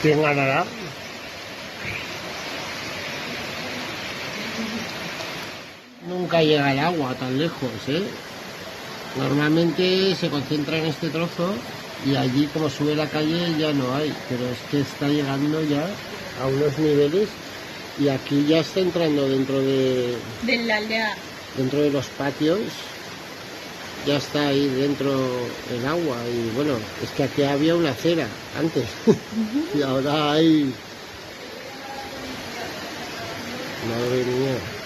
¿Quién ganará? Nunca llega el agua tan lejos, ¿eh? Normalmente se concentra en este trozo y allí, como sube la calle, ya no hay, pero es que está llegando ya a unos niveles y aquí ya está entrando dentro de la aldea. Dentro de los patios, ya está ahí dentro el agua. Y bueno, es que aquí había una acera antes y ahora hay... Madre mía.